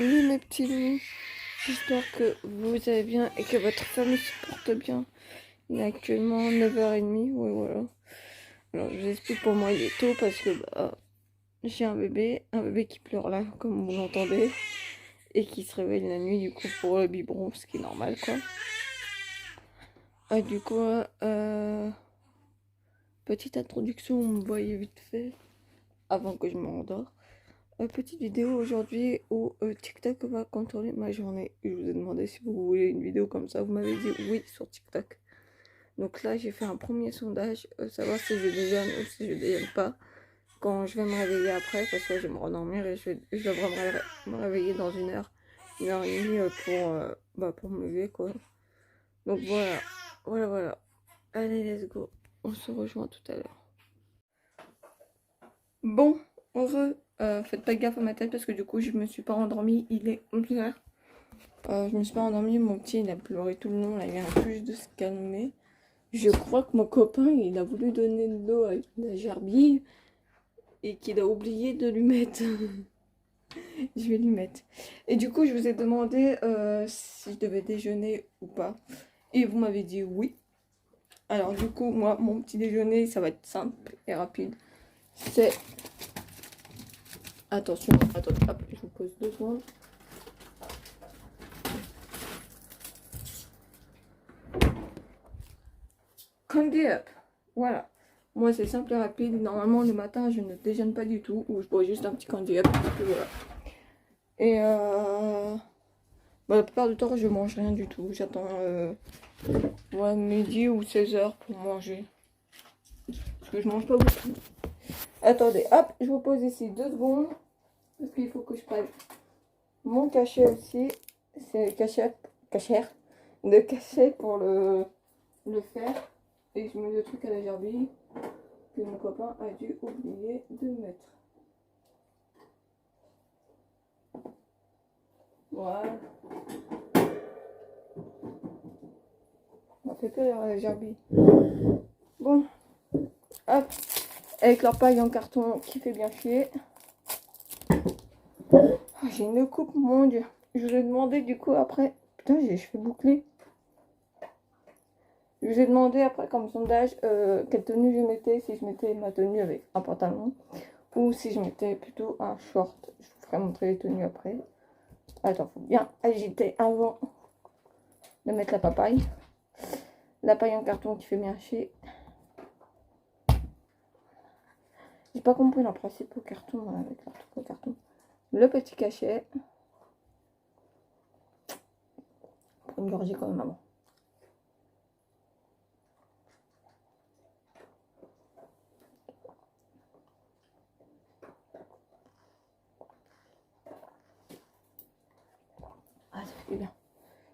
Salut mes petits loups, j'espère que vous allez bien et que votre famille se porte bien. Il est actuellement 9h30, oui voilà. Alors je vous explique, pour moi il est tôt parce que j'ai un bébé qui pleure là comme vous l'entendez et qui se réveille la nuit du coup pour le biberon, ce qui est normal quoi. Du coup, petite introduction, vous me voyez vite fait avant que je m'endors. Petite vidéo aujourd'hui où TikTok va contrôler ma journée. Je vous ai demandé si vous voulez une vidéo comme ça. Vous m'avez dit oui sur TikTok. Donc là, j'ai fait un premier sondage, savoir si je déjeune ou si je déjeune pas. Quand je vais me réveiller après, parce que je vais me rendormir et je devrais me réveiller dans une heure et demie pour me lever quoi. Donc voilà. Allez, let's go. On se rejoint tout à l'heure. Bon, heureux. Faites pas gaffe à ma tête parce que du coup je me suis pas endormie, il est 11h. Je me suis pas endormie, mon petit il a pleuré tout le long, là il vient plus de se calmer. Je crois que mon copain il a voulu donner de l'eau à la gerbille et qu'il a oublié de lui mettre. Je vais lui mettre. Et du coup je vous ai demandé si je devais déjeuner ou pas. Et vous m'avez dit oui. Alors du coup moi mon petit déjeuner ça va être simple et rapide. C'est... Attention, attendez, hop, je vous pose 2 secondes. Candy up. Voilà. Moi, c'est simple et rapide. Normalement, le matin, je ne déjeune pas du tout. Ou je bois juste un petit candy up. Et voilà. Et la plupart du temps, je mange rien du tout. J'attends midi ou 16h pour manger. Parce que je mange pas beaucoup. Attendez, hop, je vous pose ici 2 secondes. Parce qu'il faut que je prenne mon cachet aussi. C'est le cachet pour le faire. Et je mets le truc à la gerbille que mon copain a dû oublier de mettre. Voilà. On fait peur à la gerbille. Bon. Hop. Avec leur paille en carton qui fait bien chier. Oh, j'ai une coupe, mon dieu. Je vous ai demandé du coup après. Putain, j'ai les cheveux bouclés. Je vous ai demandé après comme sondage quelle tenue je mettais, si je mettais ma tenue avec un pantalon ou si je mettais plutôt un short. Je vous ferai montrer les tenues après. Attends, faut bien agiter avant de mettre la papaye. La paille en carton qui fait bien chier. J'ai pas compris le principe au carton avec leur truc au carton. Le petit cachet. Pour une gorgée quand même avant. Ah, ça fait bien.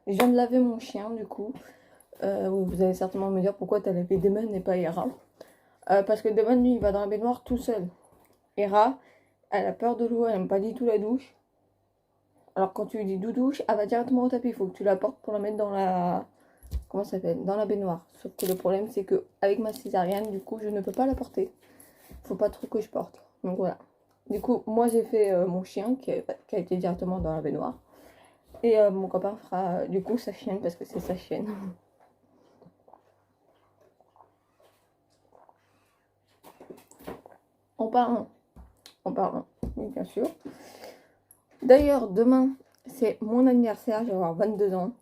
Je viens de laver mon chien du coup. Vous allez certainement me dire pourquoi tu as lavé Damon et pas Hera. Parce que Damon lui il va dans la baignoire tout seul. Hera, elle a peur de l'eau, elle aime pas du tout la douche. Alors quand tu lui dis douche, elle va directement au tapis. Il faut que tu la portes pour la mettre dans la... Comment ça s'appelle? Dans la baignoire. Sauf que le problème c'est que avec ma césarienne, du coup je ne peux pas la porter. Faut pas trop que je porte. Donc voilà. Du coup, moi j'ai fait mon chien qui a été directement dans la baignoire. Et mon copain fera du coup sa chienne parce que c'est sa chienne. En parlant, oui bien sûr. D'ailleurs, demain, c'est mon anniversaire, je vais avoir 22 ans.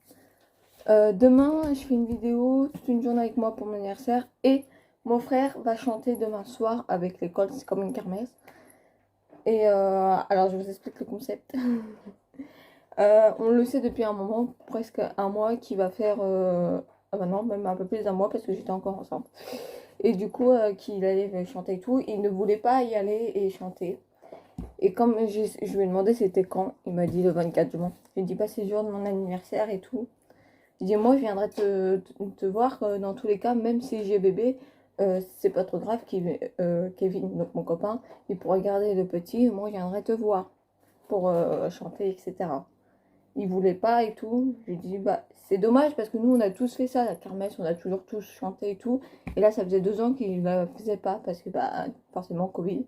Demain, je fais une vidéo, toute une journée avec moi pour mon anniversaire. Et mon frère va chanter demain soir avec l'école, c'est comme une kermesse. Et alors, je vous explique le concept. On le sait depuis un moment, presque un mois, qu'il va faire... non, même un peu plus d'un mois parce que j'étais encore enceinte. Et du coup, qu'il allait chanter et tout, il ne voulait pas y aller et chanter. Et comme je lui ai demandé c'était quand, il m'a dit le 24 juin. Je lui ai dit bah c'est le jour de mon anniversaire et tout. Je lui ai dit moi je viendrai te voir dans tous les cas, même si j'ai bébé, c'est pas trop grave. Kevin, donc mon copain, il pourra garder le petit, moi je viendrai te voir pour chanter, etc. Il voulait pas et tout. Je lui ai dit bah c'est dommage parce que nous on a tous fait ça, la kermesse, on a toujours tous chanté et tout. Et là ça faisait 2 ans qu'il ne faisait pas parce que bah forcément Covid.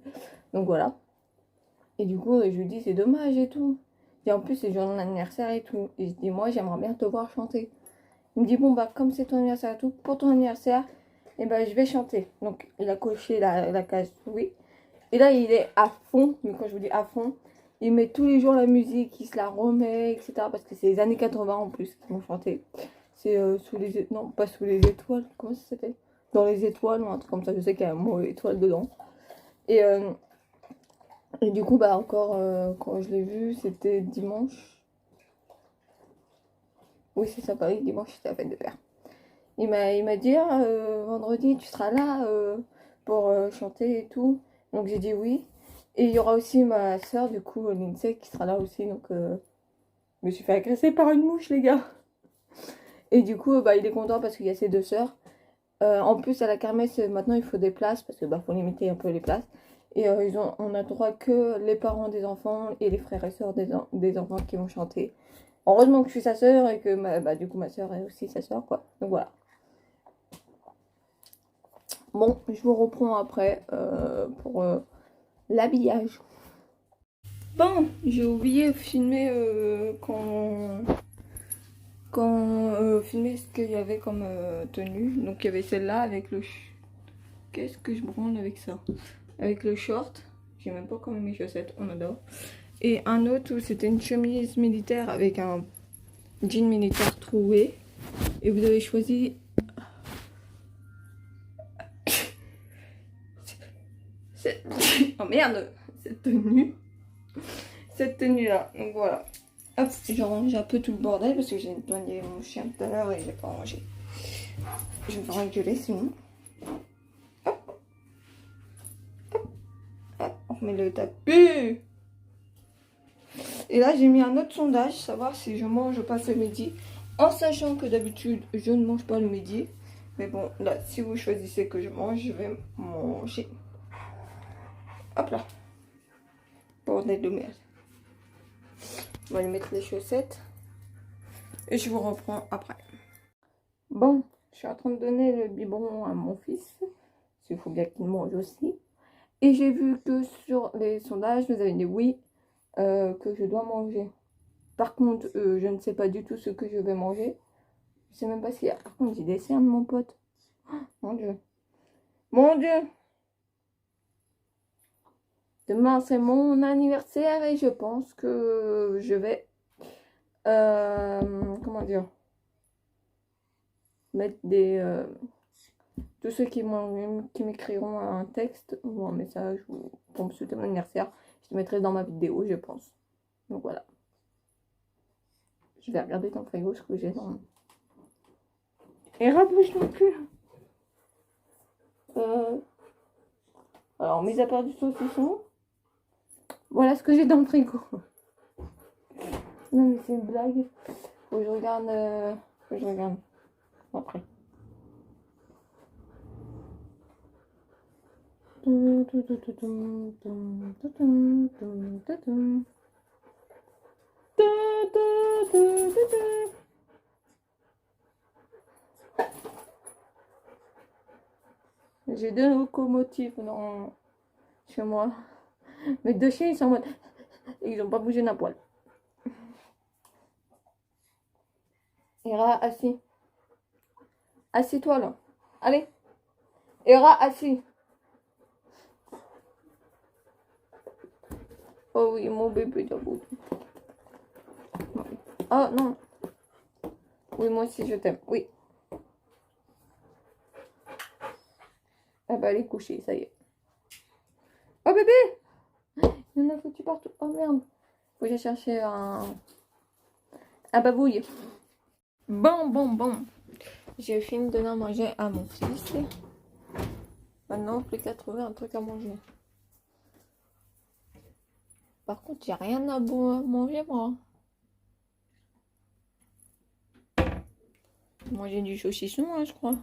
Donc voilà. Et du coup, je lui dis, c'est dommage et tout. Et en plus, c'est jour d'anniversaire et tout. Et je dis, moi, j'aimerais bien te voir chanter. Il me dit, bon, bah, comme c'est ton anniversaire et tout, pour ton anniversaire, et ben, je vais chanter. Donc, il a coché la case oui. Et là, il est à fond. Mais quand je vous dis à fond, il met tous les jours la musique, il se la remet, etc. Parce que c'est les années 80 en plus qu'ils vont chanter. C'est sous les... Non, pas sous les étoiles. Comment ça s'appelle? Dans les étoiles ou un truc comme ça. Je sais qu'il y a un mot étoile dedans. Et du coup, bah encore, quand je l'ai vu, c'était dimanche. Oui, c'est ça, Paris, dimanche, c'était la fête de père. Il m'a dit, ah, vendredi, tu seras là pour chanter et tout. Donc j'ai dit oui. Et il y aura aussi ma soeur, du coup, Lindsay, qui sera là aussi. Donc je me suis fait agresser par une mouche, les gars. Et du coup, bah, il est content parce qu'il y a ses deux sœurs. En plus, à la kermesse, maintenant, il faut des places parce que bah, faut limiter un peu les places. Et on a droit que les parents des enfants et les frères et sœurs des enfants qui vont chanter. Heureusement que je suis sa sœur et que bah, du coup ma sœur est aussi sa sœur, quoi. Donc voilà. Bon, je vous reprends après pour l'habillage. Bon, j'ai oublié de filmer filmer ce qu'il y avait comme tenue. Donc il y avait celle-là avec le... Qu'est-ce que je branle avec ça? Avec le short. J'ai même pas comme mes chaussettes, on adore. Et un autre où c'était une chemise militaire avec un jean militaire troué. Et vous avez choisi... Oh merde! Cette tenue là. Donc voilà. Hop, je range un peu tout le bordel parce que j'ai nettoyé mon chien tout à l'heure et il n'a pas rangé. Je vais me faire engueuler sinon. Hop. Hop. Hop. On remet le tapis. Et là j'ai mis un autre sondage, savoir si je mange ou pas ce midi. En sachant que d'habitude je ne mange pas le midi. Mais bon, là, si vous choisissez que je mange, je vais manger. Hop là. Bordel de merde. On va lui mettre les chaussettes. Et je vous reprends après. Bon, je suis en train de donner le biberon à mon fils. Il faut bien qu'il mange aussi. Et j'ai vu que sur les sondages, vous avez dit oui, que je dois manger. Par contre, je ne sais pas du tout ce que je vais manger. Je sais même pas s'il y a... Par contre, j'ai des cernes, mon pote. Oh, mon Dieu. Mon Dieu. Demain, c'est mon anniversaire et je pense que je vais... comment dire? Mettre des... tous ceux qui m'écriront un texte ou un message ou pour me souhaiter mon anniversaire, je le mettrai dans ma vidéo, je pense. Donc voilà. Je vais regarder dans le frigo ce que j'ai dans... Et rabouche non plus. Alors, mis à part du saucisson, voilà ce que j'ai dans le frigo. Non mais c'est une blague. Faut que je regarde... Faut que je regarde après. J'ai deux locomotives chez moi. Mes deux chiens, ils sont en mode... Ils n'ont pas bougé d'un poil. Ira, assis. Assis-toi là. Allez. Ira, assis. Oh oui, mon bébé d'abord. Oh non. Oui, moi aussi je t'aime. Oui. Ah bah elle est couchée, ça y est. Oh bébé! Il y en a foutu partout. Oh merde. Faut que j'aille chercher un babouille. Bon. J'ai fini de donner à manger à mon fils. Maintenant, plus qu'à trouver un truc à manger. Par contre, j'ai rien à manger, moi. Manger du saucisson, hein, je crois.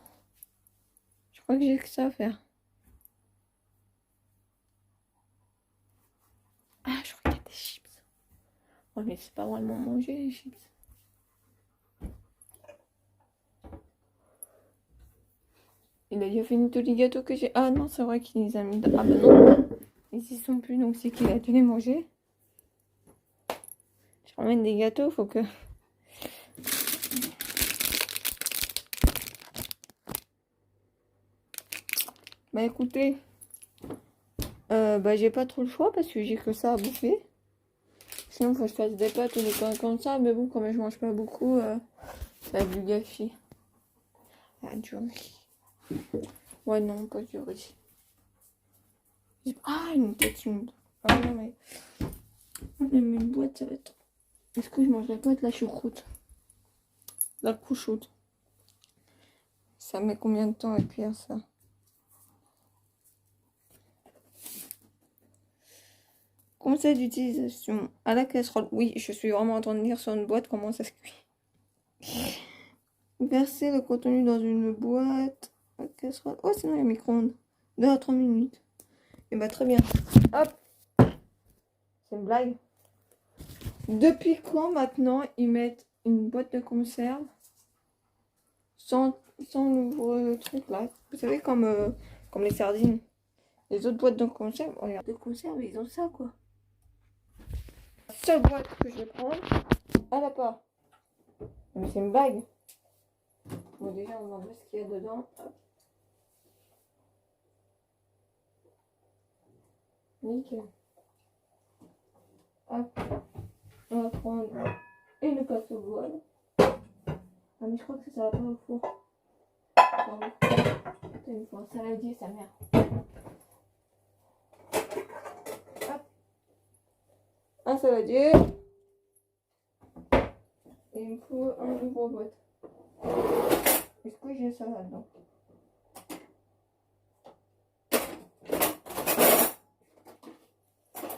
Je crois que j'ai que ça à faire. Ah, je crois qu'il y a des chips. Oh, mais c'est pas vraiment manger, les chips. Il a déjà fini tous les gâteaux que j'ai. Ah non, c'est vrai qu'il les a mis... Ah bah non. Ils y sont plus, donc c'est qu'il a dû les manger. Je ramène des gâteaux, faut que... Bah écoutez, j'ai pas trop le choix parce que j'ai que ça à bouffer. Sinon, faut que je fasse des pâtes ou des trucs comme ça. Mais bon, comme je mange pas beaucoup, ça va être du gâchis. Ah, du riz. Ouais, non, pas du riz. Ah, une tête immonde. Ah non, mais... Même une boîte, ça va être... Est-ce que je mangerai pas de la choucroute? La choucroute. Ça met combien de temps à cuire, ça? Conseil d'utilisation à la casserole. Oui, je suis vraiment en train de lire sur une boîte comment ça se cuit. Verser le contenu dans une boîte à casserole. Oh, sinon il y a micro-ondes. 2 à 3 minutes. Et bah très bien. Hop. C'est une blague. Depuis quand maintenant ils mettent une boîte de conserve sans le truc là? Vous savez, comme les sardines. Les autres boîtes de conserve, regarde, de conserve, ils ont ça quoi. La seule boîte que je vais prendre, elle a pas. Mais c'est une blague. Bon, déjà, on va voir ce qu'il y a dedans. Hop. Nickel. Hop. On va prendre une pâte au voile. Ah, mais je crois que ça va pas au four. Putain, il faut un saladier, sa mère. Hop. Un saladier. Et il me faut un gros boîte. Est-ce que j'ai ça là-dedans?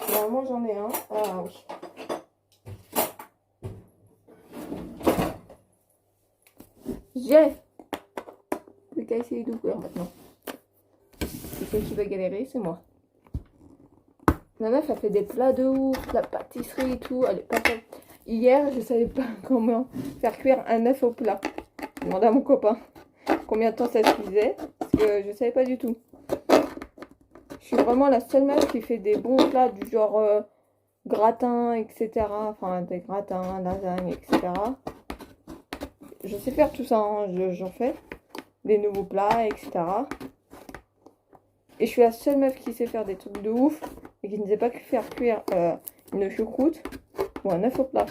Normalement j'en ai un. Ah oui. J'ai. Plus qu'à essayer d'ouvrir maintenant. C'est celle qui va galérer, c'est moi. La meuf a fait des plats de ouf, la pâtisserie et tout. Elle est pas faite. Hier, je savais pas comment faire cuire un œuf au plat. J'ai demandé à mon copain combien de temps ça se cuisait. Parce que je savais pas du tout. Je suis vraiment la seule meuf qui fait des bons plats du genre gratin, etc. Enfin, des gratins, lasagne, etc. Je sais faire tout ça, hein. J'en fais. Des nouveaux plats, etc. Et je suis la seule meuf qui sait faire des trucs de ouf et qui ne sait pas faire cuire une choucroute ou un œuf au plat.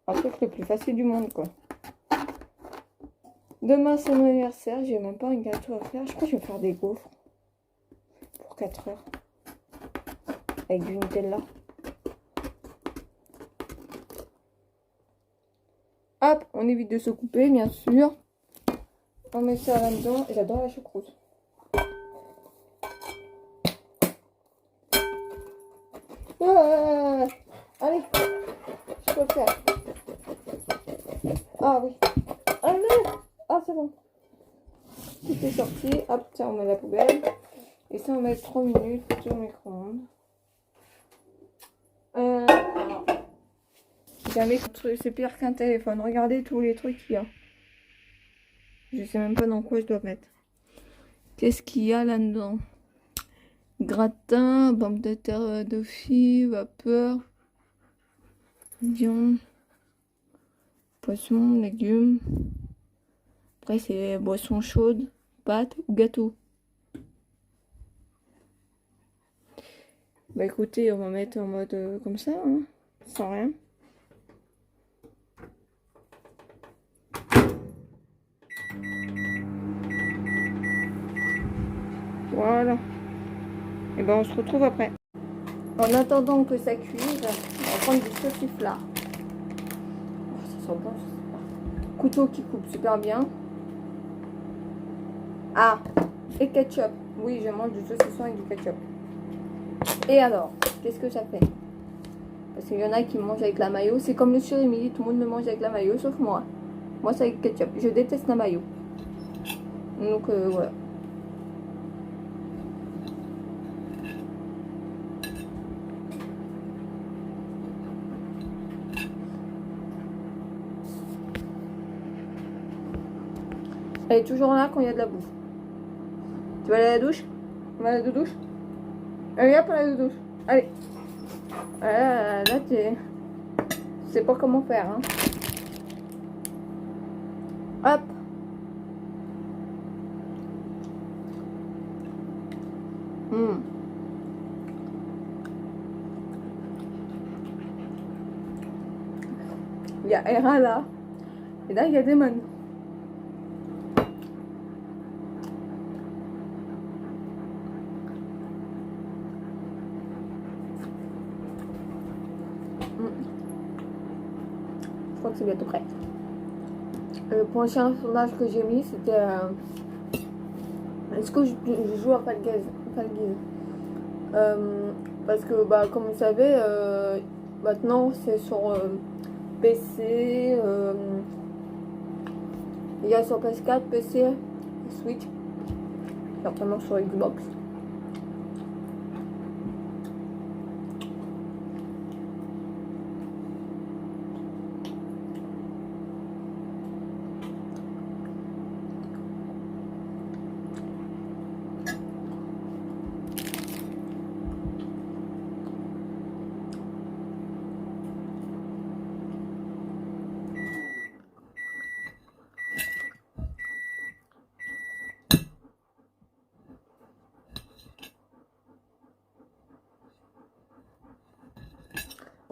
Un truc le plus facile du monde, quoi. Demain, c'est mon anniversaire. J'ai même pas un gâteau à faire. Je crois que je vais faire des gaufres. Pour 4 heures. Avec du Nutella. Hop, on évite de se couper, bien sûr. On met ça là-dedans. J'adore la choucroute. Ouais. Allez, je peux le faire. Ah oui. Allez. Ah, c'est bon. Tout est sorti. Hop, tiens, on met la poubelle. Et ça, on met 3 minutes au micro-ondes. Alors, jamais c'est pire qu'un téléphone. Regardez tous les trucs qu'il y a. Je sais même pas dans quoi je dois mettre. Qu'est-ce qu'il y a là-dedans? Gratin, pommes de terre d'office, vapeur, viande, poisson, légumes. Après, c'est boisson chaude, pâtes ou gâteau. Bah écoutez, on va mettre en mode comme ça, hein, sans rien. Voilà. Et ben on se retrouve après. En attendant que ça cuise, on va prendre du sauciflard. Oh, ça sent bon, ça. Couteau qui coupe super bien. Ah, et ketchup. Oui, je mange du saucisson avec du ketchup. Et alors, qu'est-ce que ça fait? Parce qu'il y en a qui mangent avec la mayo. C'est comme le surimi, tout le monde le mange avec la mayo, sauf moi. Moi, c'est avec ketchup. Je déteste la mayo. Donc, voilà. Elle est toujours là quand il y a de la bouffe. Tu vas aller à la douche? On va à la douche? Allez, hop, à la douche. Allez. Là, t'es... sais pas comment faire, hein. Hop. Il y a Hera là. Et là, il y a Demon. Je crois que c'est bientôt prêt. Le prochain sondage que j'ai mis, c'était est-ce que je joue à Fall Guys? Parce que, bah, comme vous savez, maintenant c'est sur PC, il y a sur PS4, PC, Switch, certainement sur Xbox.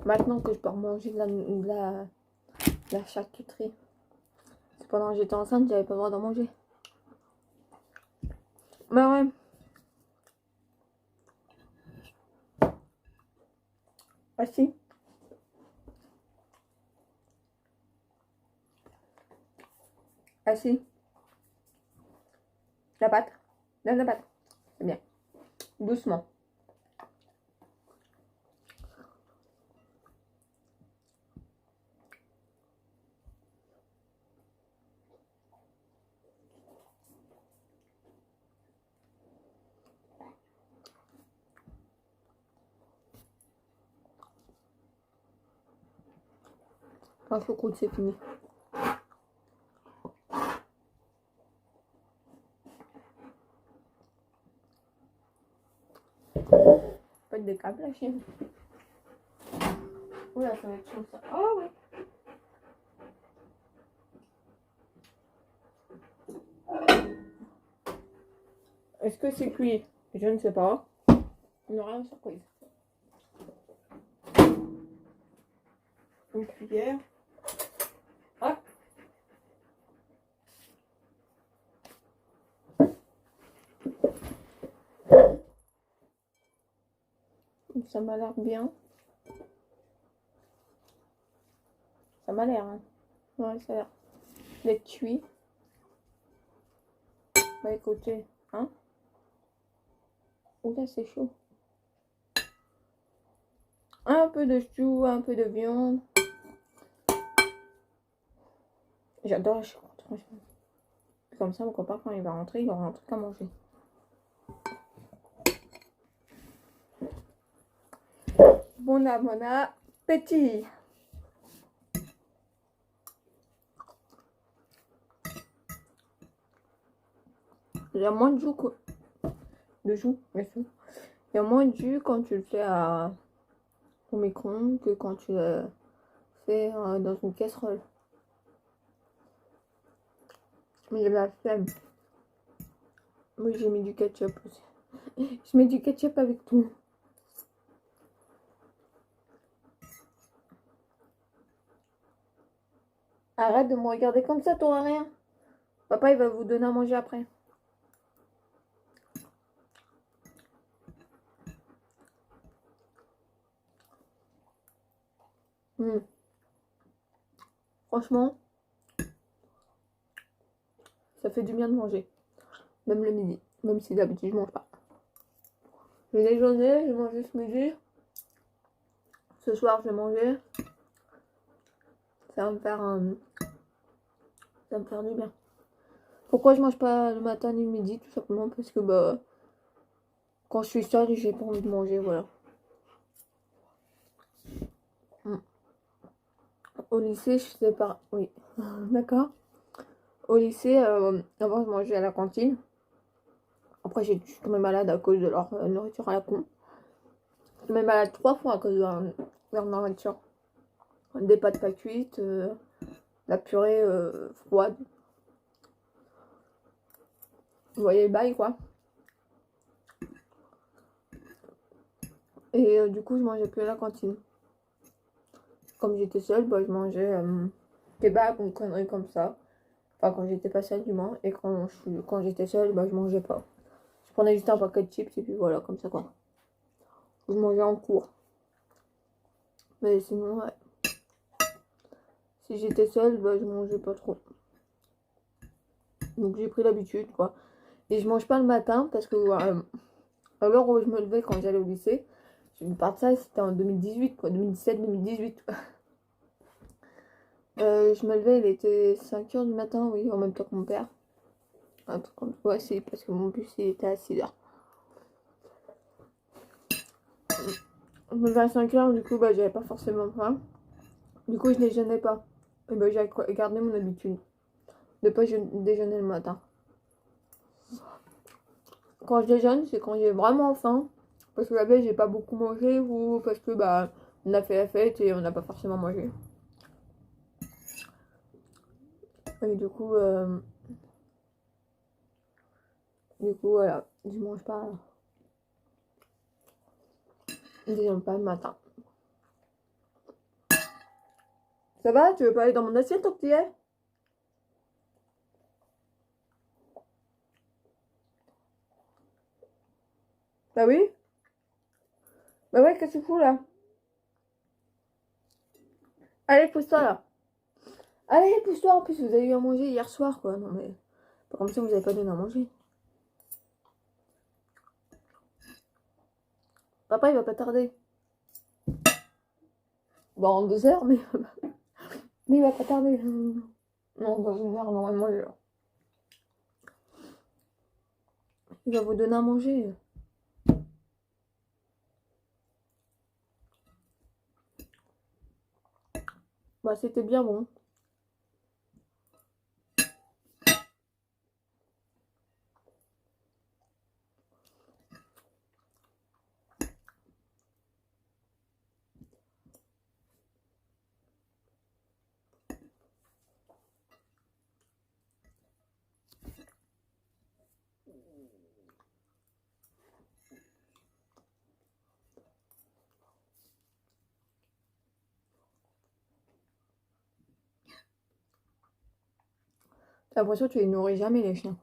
Maintenant que je peux manger de la charcuterie. Pendant que j'étais enceinte, j'avais pas le droit d'en manger. Bah ouais. Ah si. Ah si. La pâte. Donne la pâte. C'est bien. Doucement. La choucroute, c'est fini. Pas de câble, la chienne. Oula, ça va être chaud ça. Oh oui. Est-ce que c'est cuit? Je ne sais pas. On aura une surprise. Une cuillère. Hop. Ça m'a l'air bien. Ça m'a l'air, hein. Ouais, ça a l'air d'être cuit. Bah écoutez, hein. Oula, c'est chaud. Un peu de chou, un peu de viande. J'adore la choucroute, franchement. Comme ça, mon copain, quand il va rentrer, il aura un truc à manger. Bon appétit. Il y a moins de jus que... De jus, bien sûr. Il y a moins de jus quand tu le fais au micro-ondes que quand tu le fais dans une casserole. Mais j'ai la flemme. Oui, j'ai mis du ketchup aussi. Je mets du ketchup avec tout. Arrête de me regarder comme ça, t'auras rien. Papa, il va vous donner à manger après. Franchement, ça fait du bien de manger. Même le midi. Même si d'habitude, je mange pas. Le déjeuner, j'ai mangé ce midi. Ce soir, je vais manger. Ça va me faire du bien. Pourquoi je mange pas le matin ni le midi? Tout simplement parce que bah quand je suis seule, j'ai pas envie de manger, voilà. Au lycée, je sais pas. Oui, d'accord. Au lycée, avant je mangeais à la cantine. Après, je suis tombée malade à cause de leur nourriture à la con. Je suis tombée malade 3 fois à cause de leur nourriture. des pâtes pas cuites, la purée froide. Vous voyez le bail quoi. Et du coup je mangeais plus à la cantine. Comme j'étais seule, bah, je mangeais kebab ou une connerie comme ça. Enfin quand j'étais pas seule du moins. Et quand j'étais seule, bah, je mangeais pas. Je prenais juste un paquet de chips et puis voilà, comme ça quoi. Je mangeais en cours. Mais sinon, ouais. Si j'étais seule, bah, je mangeais pas trop. Donc j'ai pris l'habitude quoi. Et je mange pas le matin parce que à l'heure où je me levais quand j'allais au lycée, je me parle de ça, c'était en 2018 quoi, 2017-2018. Je me levais, il était 5h du matin, oui, en même temps que mon père. Un truc comme ça. Ouais, c'est parce que mon bus il était à 6h. Je me levais à 5h, du coup, bah, j'avais pas forcément faim. Du coup, je déjeunais pas. Et bah, j'ai gardé mon habitude de pas déjeuner le matin. Quand je déjeune, c'est quand j'ai vraiment faim. Parce que la veille, j'ai pas beaucoup mangé ou parce que bah, on a fait la fête et on n'a pas forcément mangé. Et du coup, voilà, je mange pas. Je déjeune pas le matin. Ça va? Tu veux pas aller dans mon assiette tant que tu y es? Bah oui. Bah ouais, qu'est-ce que tu fous là? Allez, pousse-toi là. Allez, pousse-toi. En plus, vous avez eu à manger hier soir, quoi. Non, mais pas comme ça, vous avez pas donné à manger. Papa, il va pas tarder. Dans 2 heures, mais... mais il va pas tarder. Non, dans 1 heure, normalement, il va vous donner à manger. Bah, c'était bien bon. J'ai l'impression que tu les nourris jamais, les chiens.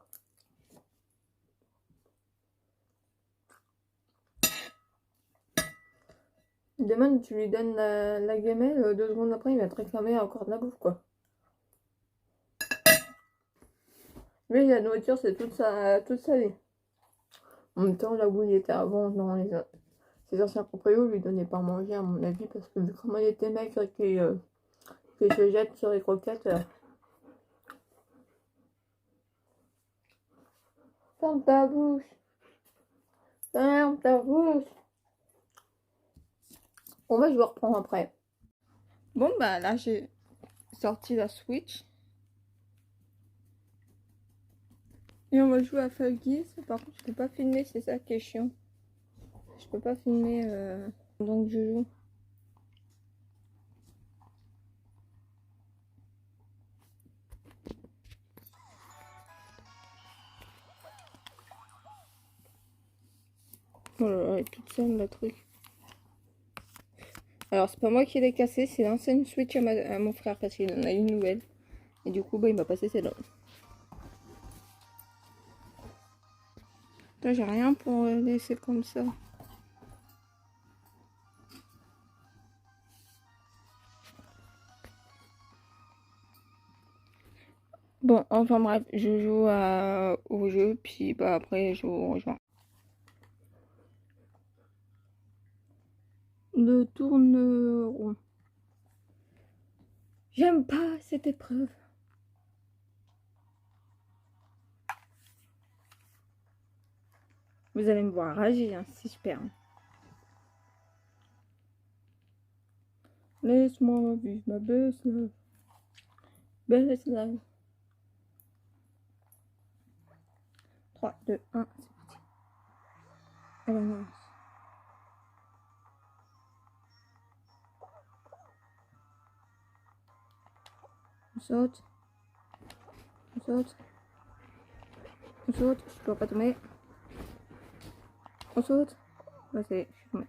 Demain, tu lui donnes la gamelle, 2 secondes après, il va te réclamer encore de la bouffe, quoi. Lui, la nourriture, c'est toute sa vie. En même temps, là où il était avant, dans ses anciens proprios lui donnaient pas à manger, à mon avis, parce que vu comment il était maigre et qu'il se jette sur les croquettes. Ferme ta bouche! Ferme ta bouche! Bon, bah, je vais reprendre après. Bon, bah, là, j'ai sorti la Switch. Et on va jouer à Fall Guys. Par contre, je peux pas filmer, c'est ça qui est chiant. Je peux pas filmer pendant que je joue. Oh là là, elle est toute seule, le truc. Alors, c'est pas moi qui l'ai cassé, c'est l'ancienne Switch à mon frère parce qu'il en a une nouvelle. Et du coup, bah, il m'a passé celle-là. Là, j'ai rien pour laisser comme ça. Bon, enfin bref, je joue au jeu, puis bah après je vous rejoins. Le tourne rond. J'aime pas cette épreuve. Vous allez me voir rager hein, si je perds. Laisse-moi vivre ma best life. Best life. 3, 2, 1, c'est parti. Alors, saute. On saute. On saute. Je dois pas tomber. On saute. Bah c'est, je suis tombée.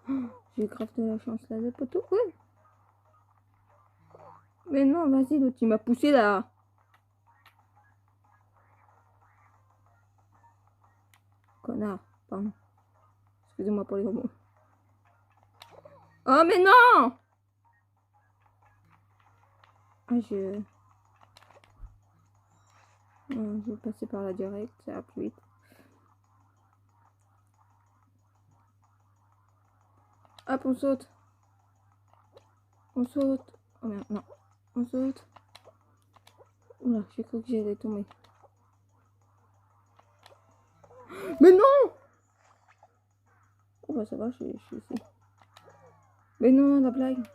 Oh, j'ai grave de la chance là, le poteau. Ouais. Mais non, vas-y, l'autre il m'a poussé là. Connard, pardon. Excusez-moi pour les gros mots. Oh mais non! Ah je vais passer par la direct, ça va plus vite. Hop, on saute. On saute. Oh merde, non. On saute. Oula, j'ai cru que j'allais tomber. Mais non! Oh bah ça va, je suis ici. Mais non, la blague.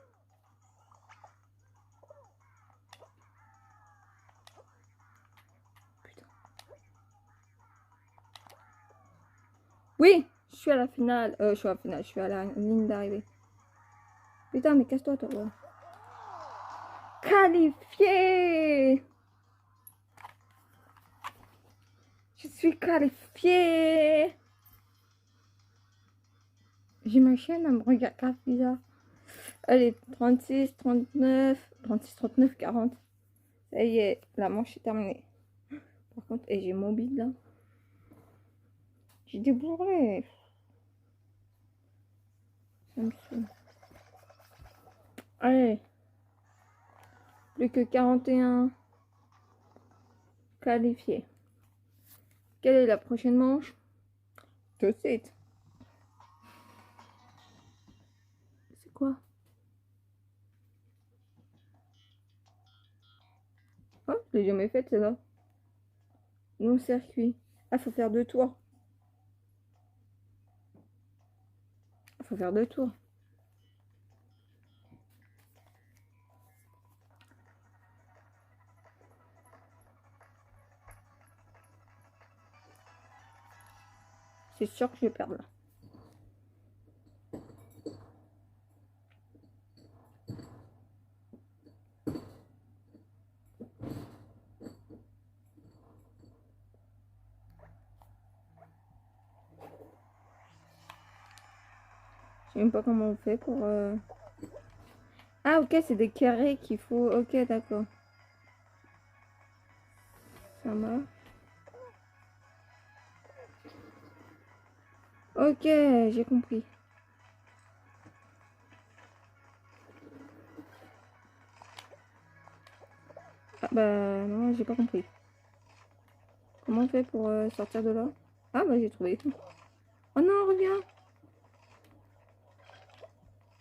Putain. Oui, je suis à la finale. Je suis à la finale, je suis à la ligne d'arrivée. Putain, mais casse-toi, toi. Ouais. Qualifié! Je suis qualifiée! J'ai ma chaîne, elle me regarde grave bizarre. Allez, 36, 39, 36, 39, 40. Ça y est, la manche est terminée. Par contre, et j'ai mon bide là. J'ai débourré. Ça me saoule. Allez. Plus que 41 qualifiés. Quelle est la prochaine manche? Tout de suite. C'est quoi? Oh, je l'ai jamais faite celle-là. Non circuit. Ah, faut faire 2 tours. Faut faire 2 tours. C'est sûr que je vais perdre là. Je sais même pas comment on fait pour... Ah ok, c'est des carrés qu'il faut... Ok, d'accord. Ça marche. Ok, j'ai compris. Ah bah non, j'ai pas compris. Comment on fait pour sortir de là? Ah bah j'ai trouvé. Oh non, reviens.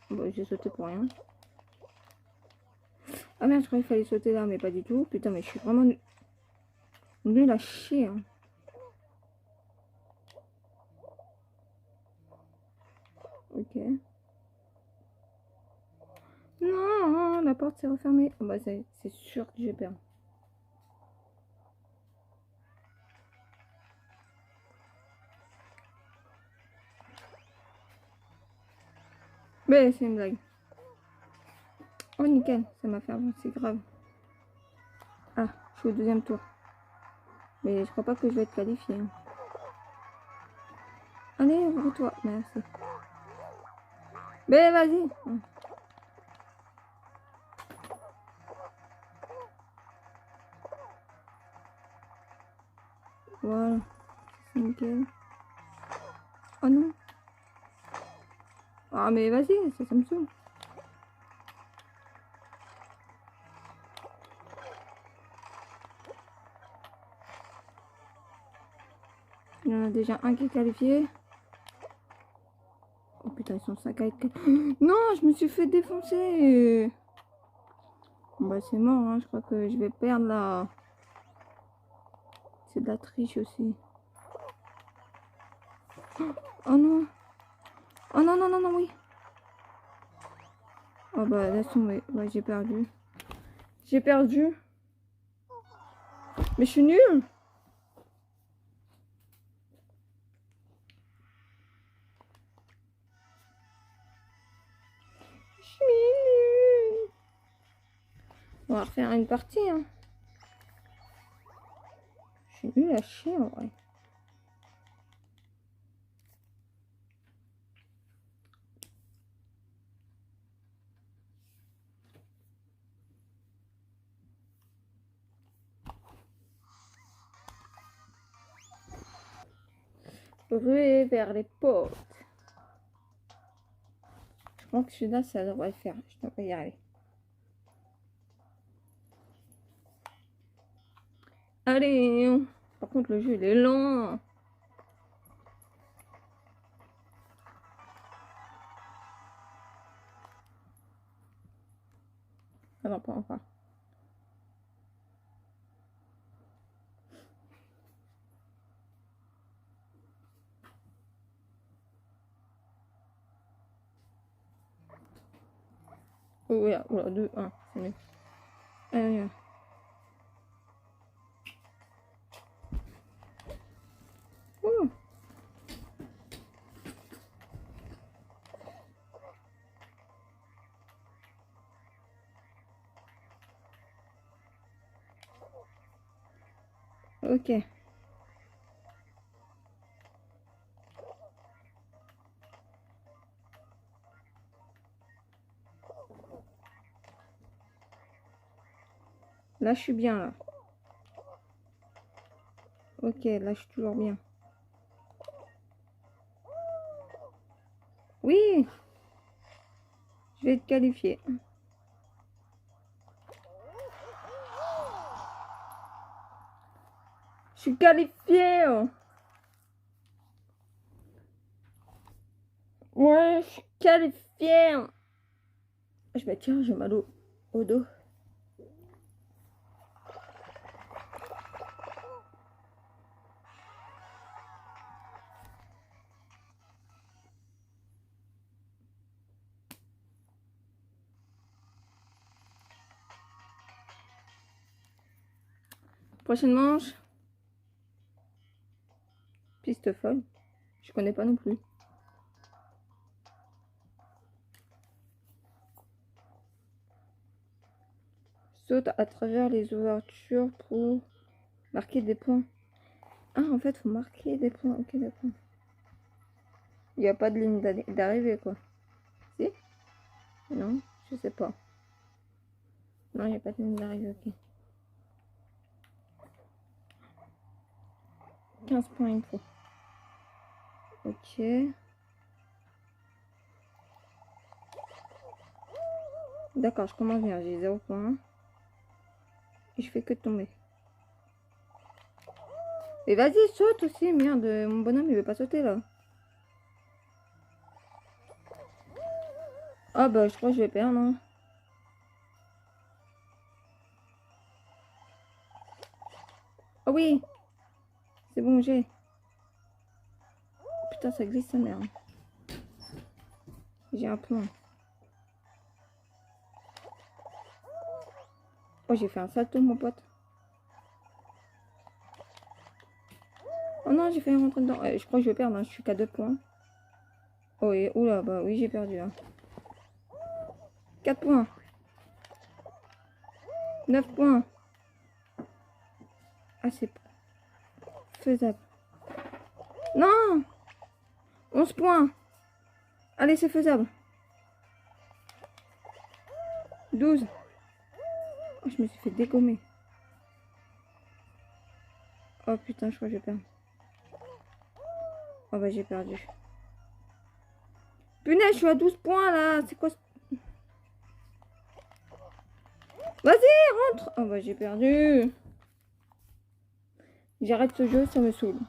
Bon, j'ai sauté pour rien. Ah merde, je croyais qu'il fallait sauter là, mais pas du tout. Putain, mais je suis vraiment nul à chier. Hein. Ok. Non, la porte s'est refermée. Oh bah c'est sûr que j'ai perdu. Mais c'est une blague. Oh nickel, ça m'a fait avancer grave. Ah, je suis au deuxième tour. Mais je crois pas que je vais être qualifiée. Hein. Allez, ouvre-toi. Merci. Mais vas-y. Voilà. Nickel. Oh non. Ah mais vas-y, ça me saoule. Il y en a déjà un qui est qualifié. Oh putain, ils sont 5 à être qualifiés. Non, je me suis fait défoncer. Bah c'est mort, hein. Je crois que je vais perdre là. C'est de la triche aussi. Oh non. Oh non, non, non, non, oui. Oh bah laisse tomber. Ouais, j'ai perdu. J'ai perdu. Mais je suis nulle. Je suis On va refaire une partie. Hein. Je suis nulle à chier en vrai. Ruer vers les potes. Je pense que celui-là, ça devrait le faire. Je devrais y arriver. Allez. Par contre, le jeu, il est lent. Ah non, pas encore. Oh, ouais, oula, 2, 1, c'est mieux. Allez. Oh. Ok. Là, je suis bien, là. Ok, là, je suis toujours bien. Oui! Je vais être qualifié. Je suis qualifié! Ouais, je suis qualifié! Je me tiens, j'ai mal au dos. Prochaine manche. Piste folle. Je connais pas non plus. Saute à travers les ouvertures pour marquer des points. Ah, en fait, faut marquer des points. Ok, d'accord. Il n'y a pas de ligne d'arrivée, quoi. Si? Non, je sais pas. Non, il n'y a pas de ligne d'arrivée, ok. 15 points, il me faut. Ok. D'accord, je commence bien. J'ai 0 points. Et je fais que tomber. Et vas-y, saute aussi. Merde, mon bonhomme, il veut pas sauter, là. Ah bah, je crois que je vais perdre, hein. Oh oui! C'est bon, j'ai. Putain, ça glisse sa mère. J'ai un point. Oh, j'ai fait un salto, mon pote. Oh non, j'ai fait rentrer dedans. Je crois que je vais perdre, hein. Je suis qu'à 2 points. Oh, et oula, bah oui, j'ai perdu. Hein. 4 points. 9 points. Ah, c'est faisable. Non! 11 points. Allez, c'est faisable. 12. Oh, je me suis fait dégommer. Oh putain, je crois que je perds. Oh bah j'ai perdu. Punaise, je suis à 12 points là. C'est quoi ce... Vas-y, rentre. Oh bah j'ai perdu. J'arrête ce jeu, ça me saoule.